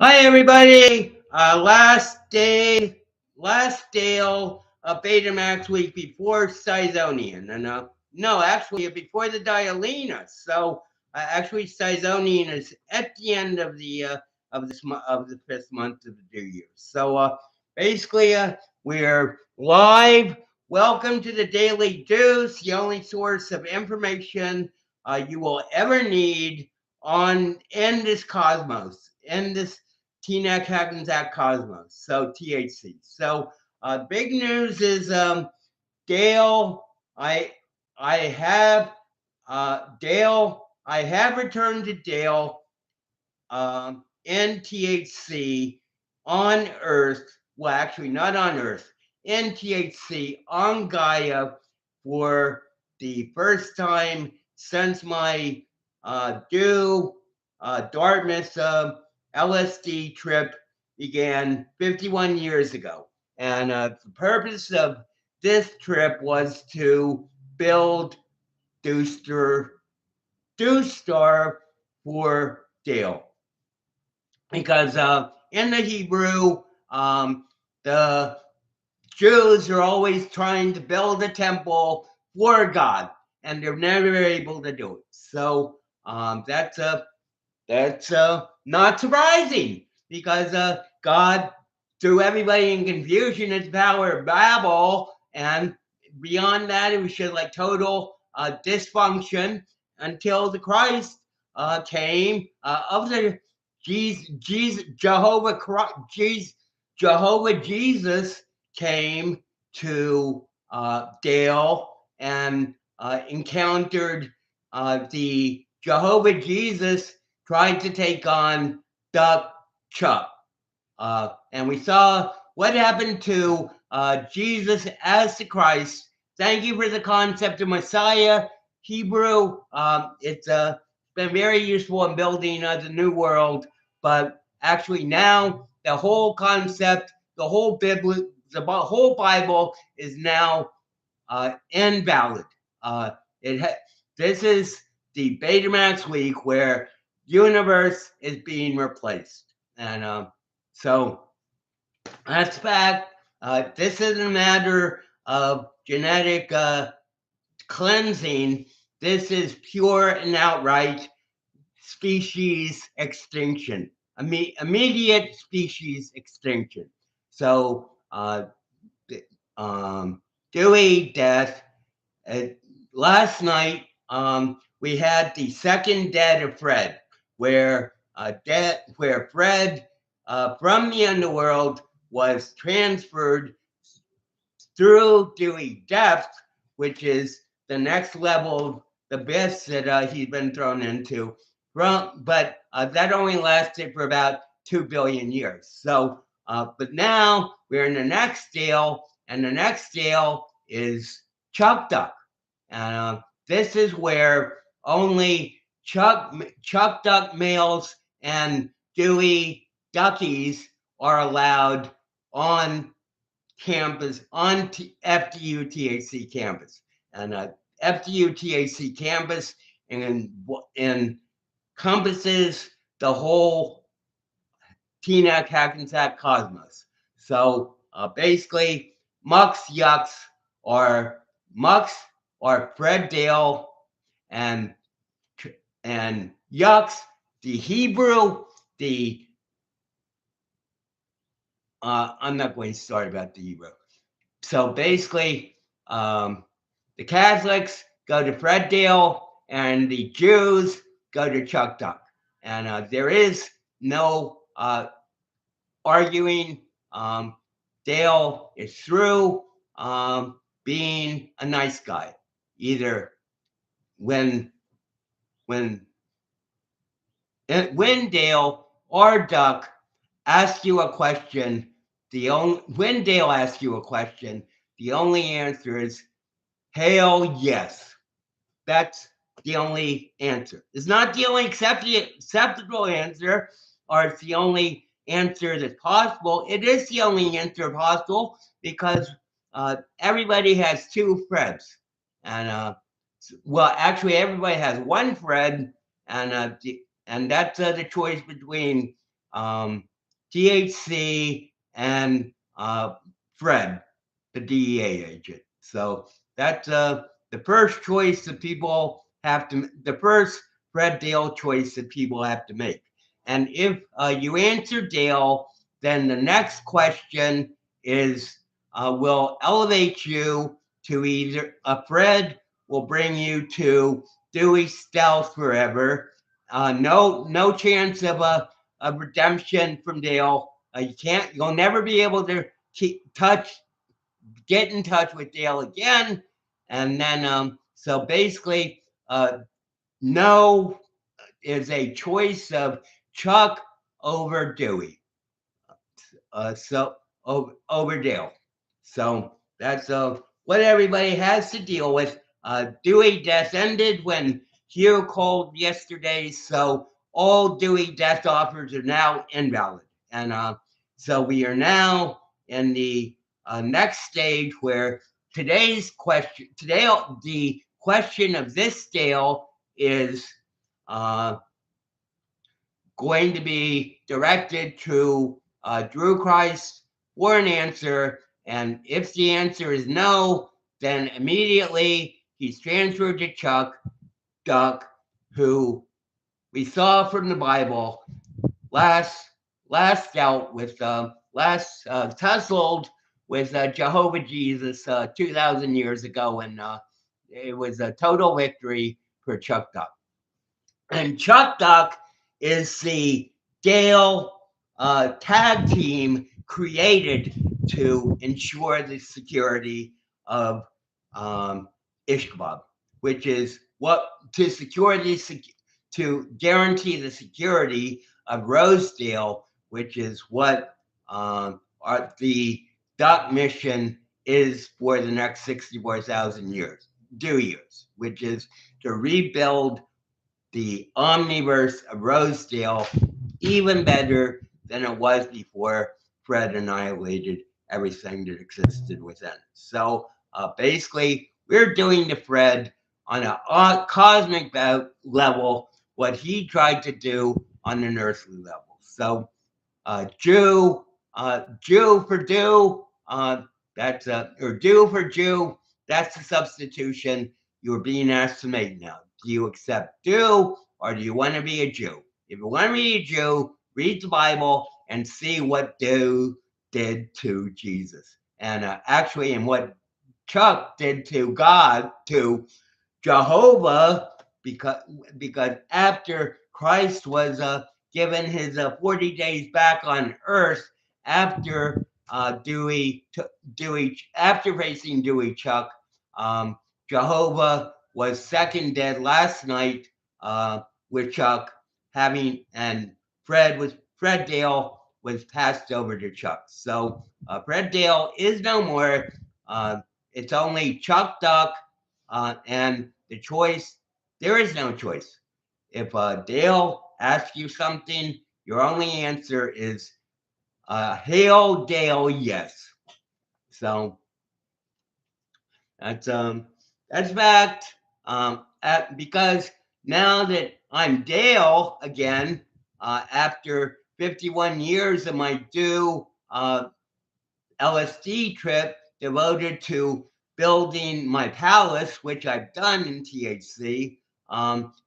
Hi everybody. Last day of Betamax week before Stizonian, and no, actually before the Dialina. So actually, Stizonian is at the end of the fifth month of the new year. So basically, we're live. Welcome to the Daily Deuce, the only source of information you will ever need on in this cosmos, in this TNAC Hackensack Cosmos, so THC. So big news is Dale. I I have Dale. I have returned to Dale in THC on Earth. Well, actually, not on Earth. In THC on Gaia for the first time since my due Dartmouth LSD trip began 51 years ago. And the purpose of this trip was to build Deuster, Star for Dale. Because in the Hebrew, the Jews are always trying to build a temple for God, and they're never able to do it. So that's not surprising because God threw everybody in confusion at the power of Babel, and beyond that, it was just like total dysfunction until the Christ came of the Jehovah Jesus came to Dale and encountered the Jehovah Jesus tried to take on Duck Chuck. And we saw what happened to Jesus as the Christ. Thank you for the concept of Messiah. Hebrew, it's been very useful in building the new world, but actually now the whole concept, the whole Bible is now invalid. Uh, it ha- this is the Betamax week where universe is being replaced, and so that's fact. This isn't a matter of genetic cleansing. This is pure and outright species extinction, immediate species extinction. So, um, Dewey death. Uh, Last night, we had the second death of Fred, where Fred from the underworld was transferred through Dewey depth, which is the next level of the abyss that he's been thrown into. But that only lasted for about 2 billion years. So, but now we're in the next deal, and the next deal is Chuck Duck. And this is where only Chuck Duck males and Dewey Duckies are allowed on campus, on FDU THC campus. And FDU THC campus and encompasses the whole TNAC Hackensack Cosmos. So basically, Mux Yucks or Mux or Fred Dale and Yucks, the Hebrew, the I'm not going to start about the Hebrew. So basically, the Catholics go to Fred Dale, and the Jews go to Chuck Duck. And there is no arguing. Dale is through being a nice guy. Either when when when Dale or Duck ask you a question, when Dale asks you a question, the only answer is hell yes. That's the only answer. It's not the only acceptable answer, or it's the only answer that's possible. It is the only answer possible because everybody has two Freds. And well, actually, everybody has one Fred, and and that's the choice between THC, and Fred, the DEA agent. So that's the first choice that people have to, the first Fred Dale choice that people have to make. And if you answer Dale, then the next question is will elevate you to either a Fred will bring you to Dewey Stealth forever. No chance of a redemption from Dale. You'll never be able to get in touch with Dale again. And then, so basically, no is a choice of Chuck over Dewey. So over Dale. So that's what everybody has to deal with. Dewey death ended when Hugh called yesterday, so all Dewey death offers are now invalid. And so we are now in the next stage where the question of this Dale is going to be directed to Drew Christ for an answer. And if the answer is no, then immediately he's transferred to Chuck Duck, who we saw from the Bible last tussled with Jehovah Jesus 2,000 years ago, and it was a total victory for Chuck Duck. And Chuck Duck is the Dale tag team created to ensure the security of HUGHMAN, which is to guarantee the security of Rosedale, which is what the Duck mission is for the next 64,000 years, which is to rebuild the omniverse of Rosedale even better than it was before Fred annihilated everything that existed within. So basically, we're doing to Fred on a cosmic level what he tried to do on an earthly level. So Jew for do, or do for Jew, that's the substitution you're being asked to make now. Do you accept do, or do you want to be a Jew? If you want to be a Jew, read the Bible and see what do did to Jesus. And actually, and what Chuck did to God, to Jehovah, because after Christ was given his 40 days back on earth, after after facing Dewey Chuck, Jehovah was second dead last night with Chuck and Fred Dale was passed over to Chuck. So Fred Dale is no more. It's only Chuck Duck, and the choice, there is no choice. If Dale asks you something, your only answer is hail Dale, yes. So that's fact. Because now that I'm Dale again, after 51 years of my due LSD trip devoted to building my palace, which I've done in THC,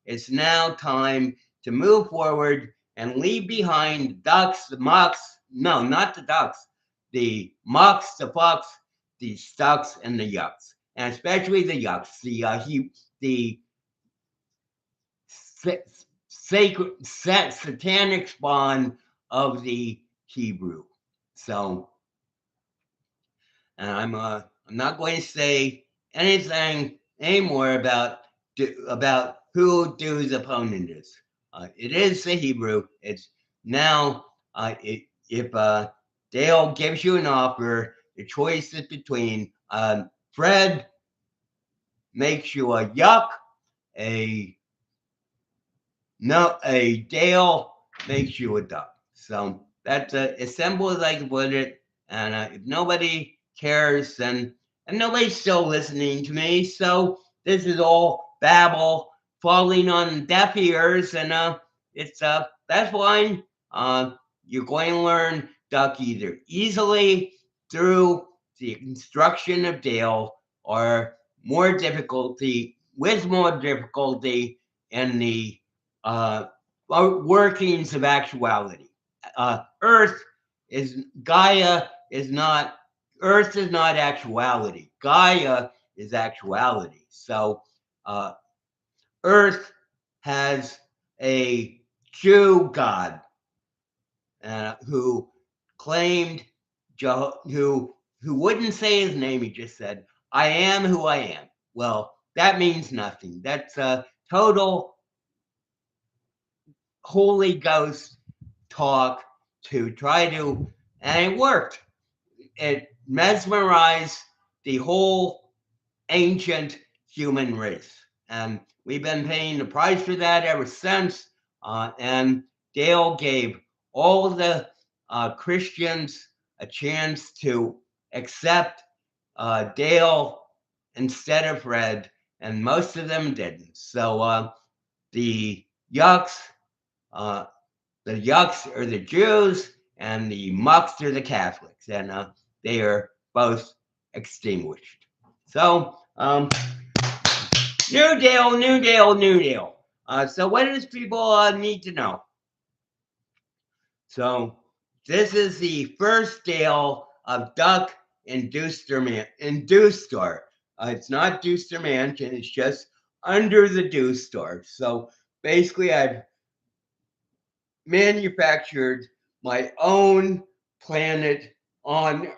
it's now time to move forward and leave behind the ducks, the mucks. No, not the ducks. The mucks, the fucks, the stucks, and the yucks, and especially the yucks. The sacred satanic spawn of the Hebrew. So, and I'm not going to say anything anymore about who Dew's opponent is. It is the Hebrew. It's now if Dale gives you an offer, the choice is between Fred makes you a yuck, a Dale makes you a duck. So that's as simple as I can put it. And if nobody cares, and nobody's still listening to me, so this is all babble falling on deaf ears, and it's that's fine. you're going to learn duck either easily through the construction of Dale or more difficulty in the workings of actuality. Earth is Gaia is not Earth is not actuality. Gaia is actuality. So Earth has a Jew god who claimed who wouldn't say his name. He just said, "I am who I am." Well, that means nothing. That's a total Holy Ghost talk to try to, and it worked. It mesmerized the whole ancient human race. And we've been paying the price for that ever since. And Dale gave all the Christians a chance to accept Dale instead of Fred, and most of them didn't. So the Yucks, are the Jews, and the Mucks are the Catholics, and they are both extinguished. So New Dale. So what does people need to know? So this is the first Dale of Duck and Deuster. It's not Deuster Mansion, it's just under the Deuster. So basically I've manufactured my own planet on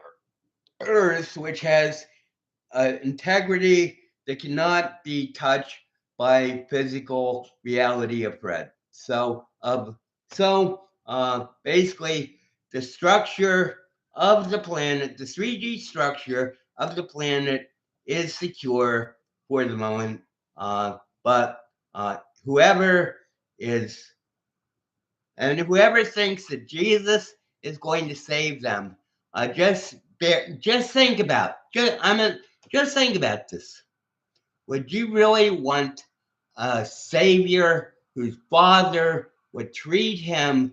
Earth, which has integrity that cannot be touched by physical reality of Fred. So basically, the structure of the planet, the 3D structure of the planet, is secure for the moment. But whoever thinks that Jesus is going to save them, just think about. Just think about this. Would you really want a savior whose father would treat his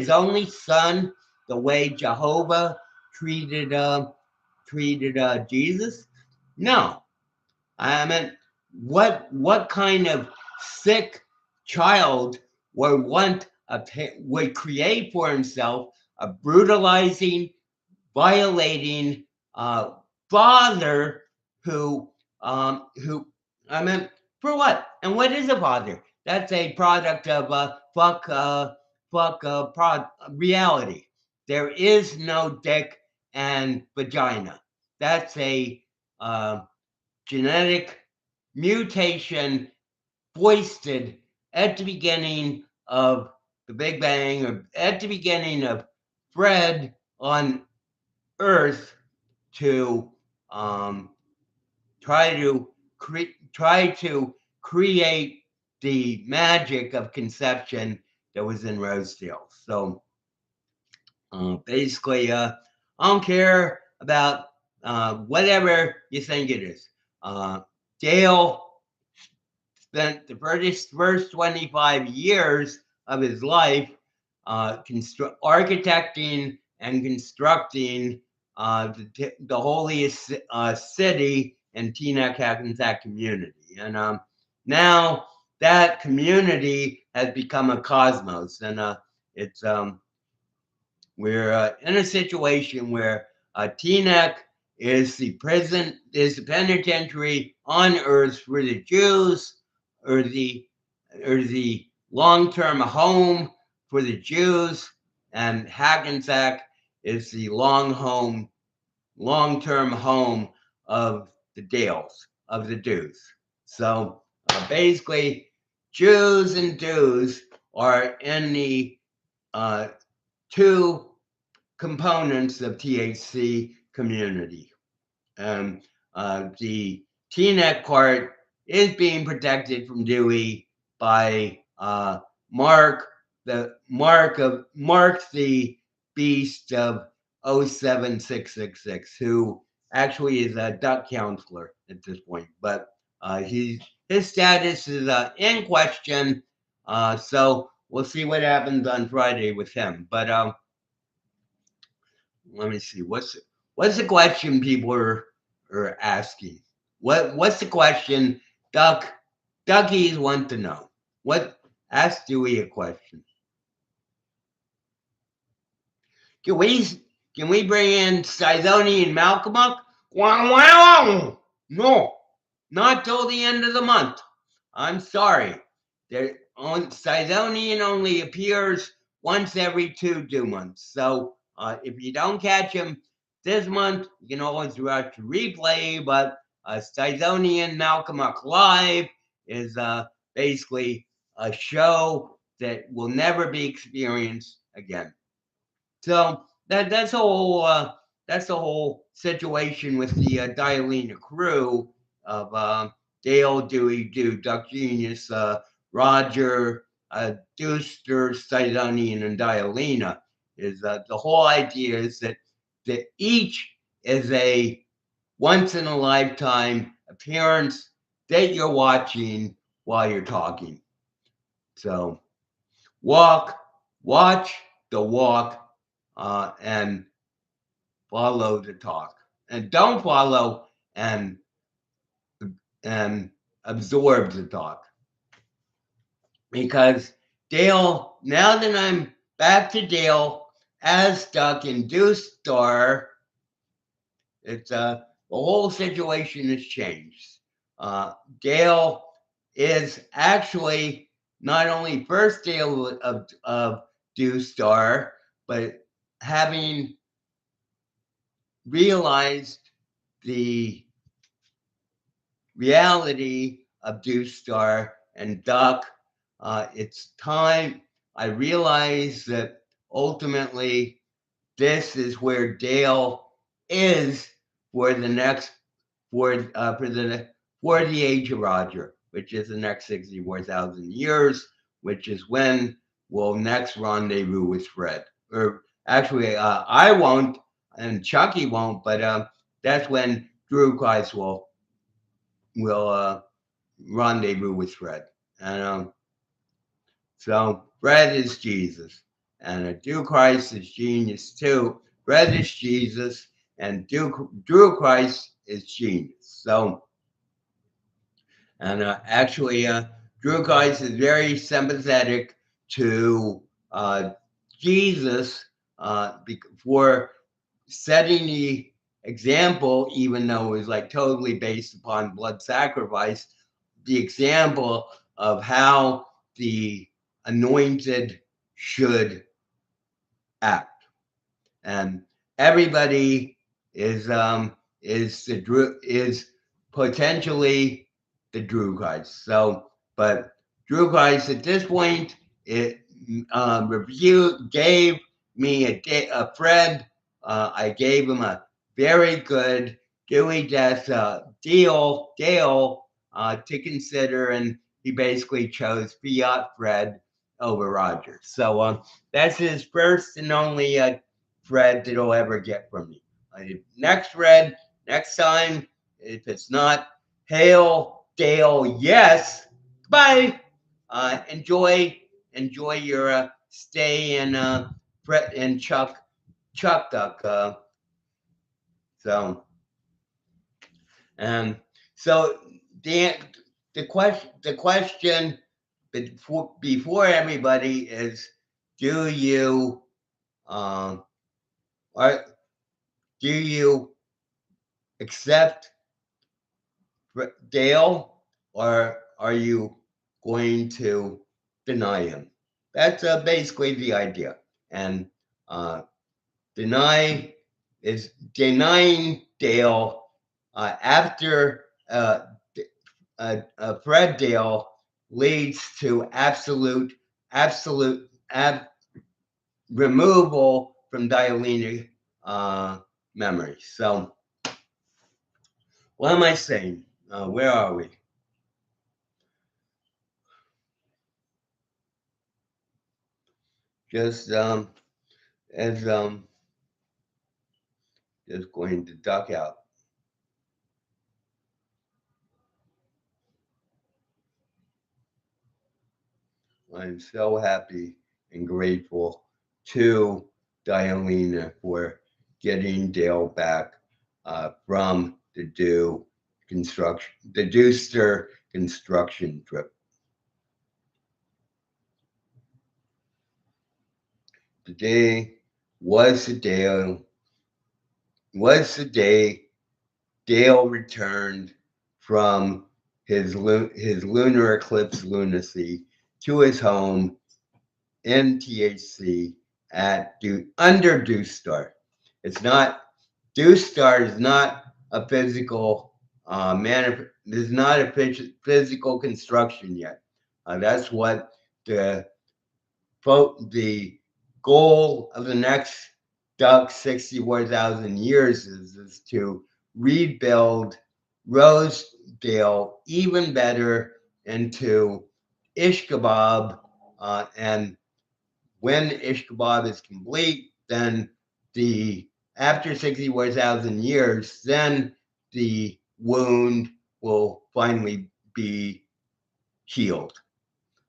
only son the way Jehovah treated Jesus? No. I mean, what kind of sick child would create for himself a brutalizing, violating father who I mean, for what? And what is a father? That's a product of reality. There is no dick and vagina. That's a genetic mutation foisted at the beginning of the Big Bang, or at the beginning of Fred on Earth, to try to create the magic of conception that was in Rosedale. So basically, I don't care about whatever you think it is. Dale spent the first 25 years of his life architecting and constructing the holiest city in Teaneck, Hackensack community. And now that community has become a cosmos. And it's we're in a situation where Teaneck is the penitentiary on Earth for the Jews, or the long-term home for the Jews, and Hackensack is the long-term home of the Dales, of the Dews. So basically, Jews and Dews are in the two components of THC community. The Teaneck part is being protected from Dewey by Mark the Beast of 07666, who actually is a duck counselor at this point, but his status is in question. So we'll see what happens on Friday with him. But let me see. What's the question people are asking? What's the question? Duckies want to know. What Ask Dewey a question. Can we bring in Sidoni and Malcolm up? Wow. No, not till the end of the month. I'm sorry. Sidonian only appears once every 2 months. So if you don't catch him this month, you can always watch the replay. But Sidonian Malcolm Up Live is basically a show that will never be experienced again. So that's the whole situation with the Dialina crew of Dale, Dewey, Duck Genius, Roger, Deuster, Sidonian, and Dialina. Is the whole idea is that each is a once in a lifetime appearance that you're watching while you're talking. So watch the walk, and follow the talk, and don't follow and absorb the talk. Because Dale, now that I'm back to Dale as Duck and Deuce Star, it's the whole situation has changed. Dale is actually not only first Dale of Deuce Star, but having realized the reality of Deuce Star and Duck. It's time I realize that ultimately this is where Dale is for the next for the age of Roger, which is the next 64,000 years, which is when we'll next rendezvous with Fred. Or actually, I won't, and Chucky won't, but that's when Drew Christ will rendezvous with Fred. And so Fred is Jesus, and Drew Christ is genius too. Fred is Jesus, and Drew Christ is genius. So, and actually, Drew Christ is very sympathetic to Jesus for setting the example, even though it was like totally based upon blood sacrifice, the example of how the anointed should act. And everybody is potentially the Drew Christ. So, but Drew Christ at this point, it gave me a friend. I gave him a very good Dewey Death Dale to consider, and he basically chose Fiat Fred over Roger. So that's his first and only Fred that he'll ever get from me. Next Fred, next time, if it's not Hail Dale, yes. Bye. Enjoy your stay in Fred and Chuck Duck. So so the question before everybody is, do you accept Dale, or are you going to deny him? That's basically the idea. And denying Dale after Fred Dale leads to absolute removal from Dialina memory. So, what am I saying? Where are we? Just just going to duck out. I'm so happy and grateful to Dialena for getting Dale back from the Deuster construction trip. Today was the day was the day Dale returned from his lunar eclipse lunacy to his home in THC under Deuce Star. It's not Deuce Star is not a physical is not a physical construction yet. That's what the the goal of the next duck 64,000 years is to rebuild Rosedale even better into Ishkabab, and when Ishkabab is complete, then the after 64,000 years, then the wound will finally be healed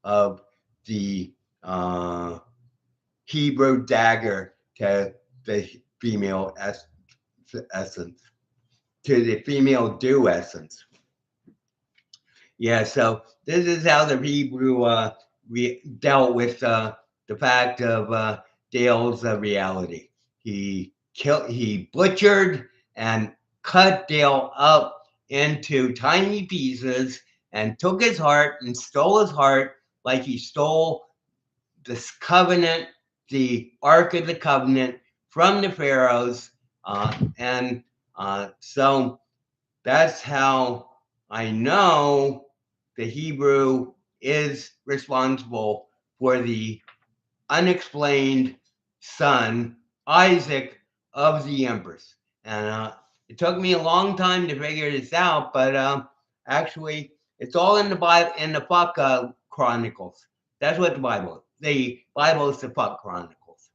of the uh, Hebrew dagger to the female essence, to the female dew essence. Yeah, so this is how the Hebrew dealt with the fact of Dale's reality. He butchered and cut Dale up into tiny pieces and took his heart and stole his heart like he stole this covenant, the Ark of the Covenant from the Pharaohs. So that's how I know the Hebrew is responsible for the unexplained son, Isaac, of the Empress. And it took me a long time to figure this out, but actually, it's all in the Bible, in the Fuck Chronicles. That's what the Bible is the Fuck Chronicles.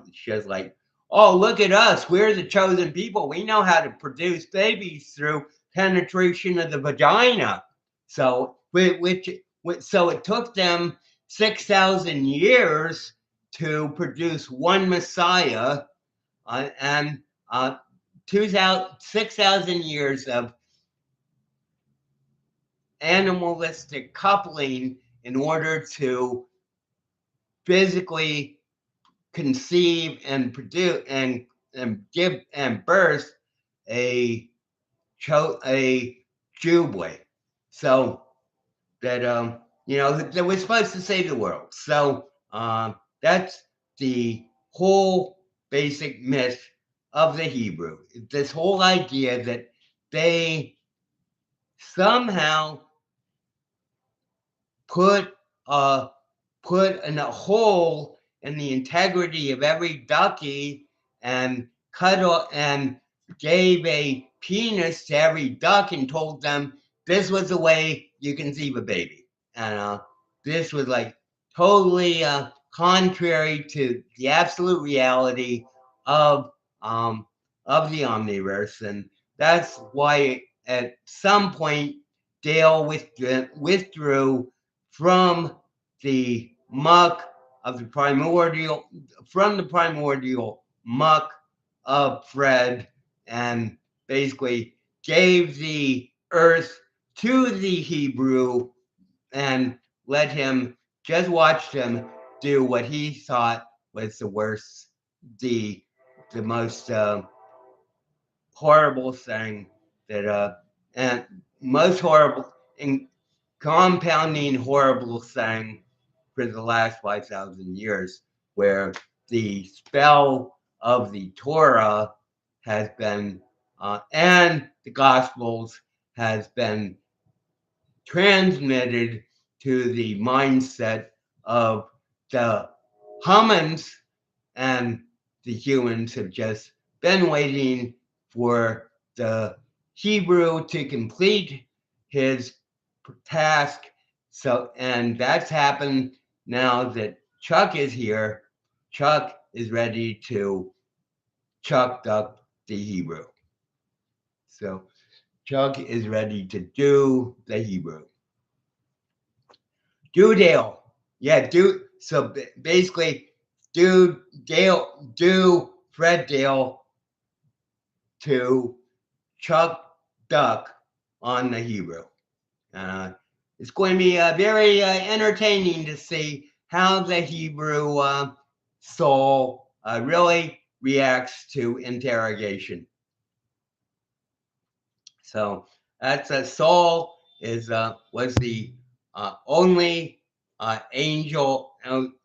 It's just like, oh, look at us. We're the chosen people. We know how to produce babies through penetration of the vagina. So, so it took them 6,000 years to produce one Messiah, and 6,000 years of animalistic coupling in order to physically conceive and produce and give and birth a Jew boy. So that that we're supposed to save the world. So that's the whole basic myth of the Hebrew. This whole idea that they somehow put a in a hole in the integrity of every ducky and cut off and gave a penis to every duck and told them this was the way you conceive a baby. And this was like totally contrary to the absolute reality of um, of the omniverse, and that's why at some point Dale withdrew from the muck of the primordial muck of Fred, and basically gave the earth to the Hebrew and let him just watch him do what he thought was the worst, the most horrible thing that and most horrible and compounding horrible thing for the last 5,000 years, where the spell of the Torah has been and the Gospels has been transmitted to the mindset of the humans, and the humans have just been waiting for the Hebrew to complete his task. So, and that's happened now that Chuck is here. Chuck is ready to chuck up the Hebrew. So Chuck is ready to do the Hebrew. Do Dale. Yeah, so basically, do Fred Dale to Chuck Duck on the Hebrew. Uh, it's going to be very entertaining to see how the Hebrew soul really reacts to interrogation. So that's Saul was the only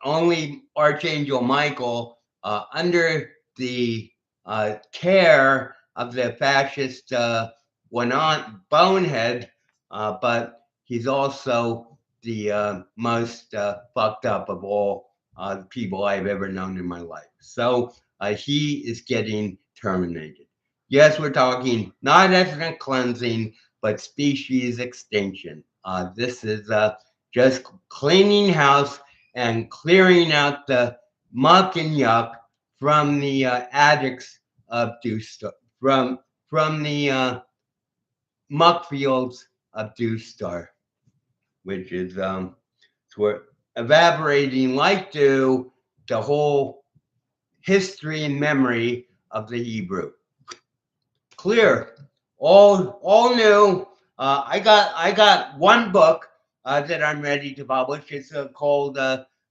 only Archangel Michael under the care of the fascist bonehead, but he's also the most fucked up of all people I've ever known in my life. So he is getting terminated. Yes, we're talking not ethnic cleansing, but species extinction. This is just cleaning house and clearing out the muck and yuck from the attics of Dewstar, from the muck fields of Dewstar, which is sort evaporating like dew the whole history and memory of the Hebrew. Clear, all new. I got one book that I'm ready to publish. It's called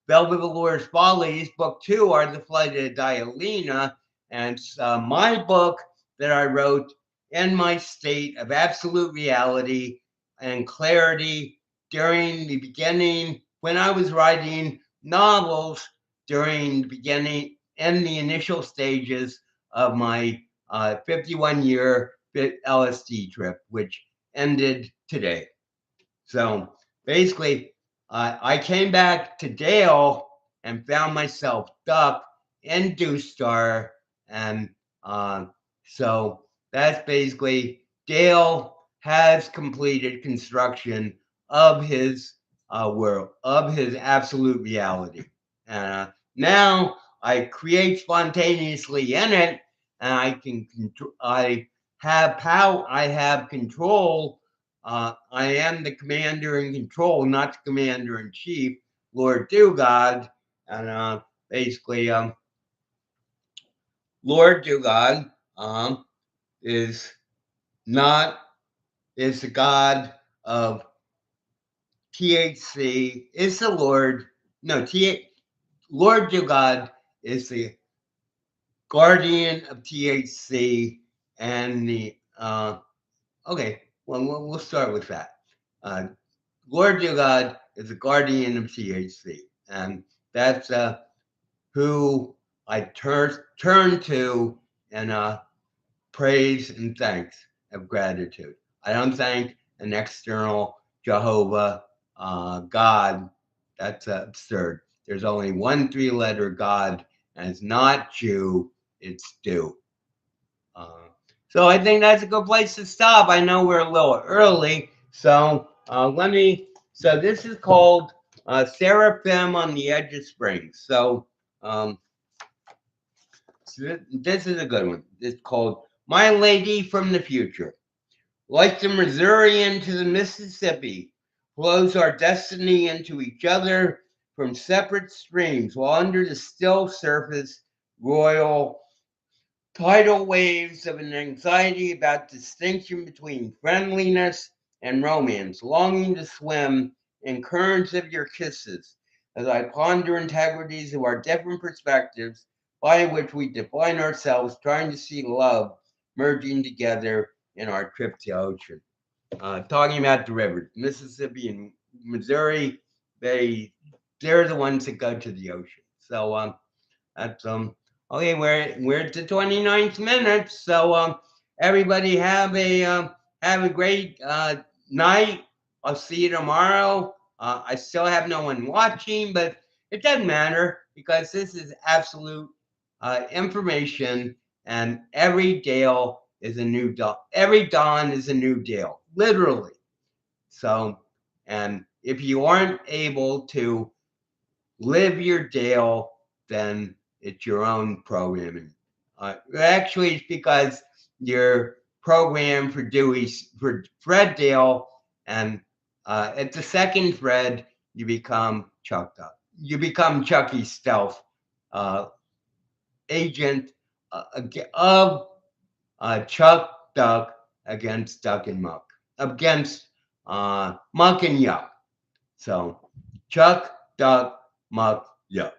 Velvet Velour's Follies. Book 2 are The Flight of Dialina, and my book that I wrote in my state of absolute reality and clarity during the beginning when I was writing novels during the beginning and the initial stages of my 51-year LSD trip, which ended today. So basically, I came back to Dale and found myself stuck in Dewstar. And so that's basically Dale has completed construction of his world, of his absolute reality. Now I create spontaneously in it, and I can control. I have power. I have control. I am the commander in control, not the commander in chief, Lord Dugod, and basically, Lord Dugod is not is the god of THC. Is the Lord no Lord Dugod is the guardian of THC and the okay. Well, we'll start with that. Lord God is the guardian of THC, and that's who I turn to and praise and thanks of gratitude. I don't thank an external Jehovah God. That's absurd. There's only one 3-letter God, and it's not Jew, it's Dew. So I think that's a good place to stop. I know we're a little early, so let me. So this is called Seraphim on the Edge of Spring. So, this is a good one. It's called My Lady from the Future. Like the Missourian to the Mississippi, flows our destiny into each other from separate streams, while under the still surface, royal tidal waves of an anxiety about distinction between friendliness and romance, longing to swim in currents of your kisses, as I ponder integrities of our different perspectives by which we define ourselves, trying to see love merging together in our trip to ocean. Talking about the rivers, Mississippi and Missouri, they're the ones that go to the ocean. So that's okay. We're at the 29th minute, so everybody have a great night. I'll see you tomorrow. I still have no one watching, but it doesn't matter because this is absolute information, and every Dale is a new dawn. Every dawn is a new Dale, literally. So, and if you aren't able to live your Dale, then it's your own programming. Actually, it's because you're programmed for Fred Dale, and at the second Fred, you become chucked up. you become Chucky Stealth agent of Chuck Duck against Duck and Muck, against Muck and Yuck. So Chuck, Duck, Muck, Yuck.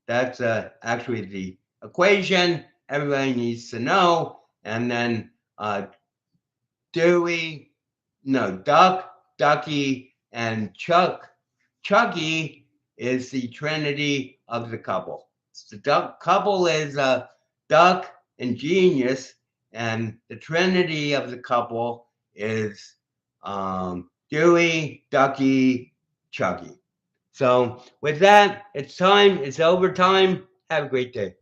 That's actually the equation everybody needs to know. And then Duck, Ducky, and Chucky is the trinity of the couple. The duck couple is Duck and Genius, and the trinity of the couple is Dewey, Ducky, Chucky. So with that, it's time. It's overtime. Have a great day.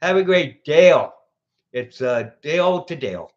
Have a great Dale. It's Dale to Dale.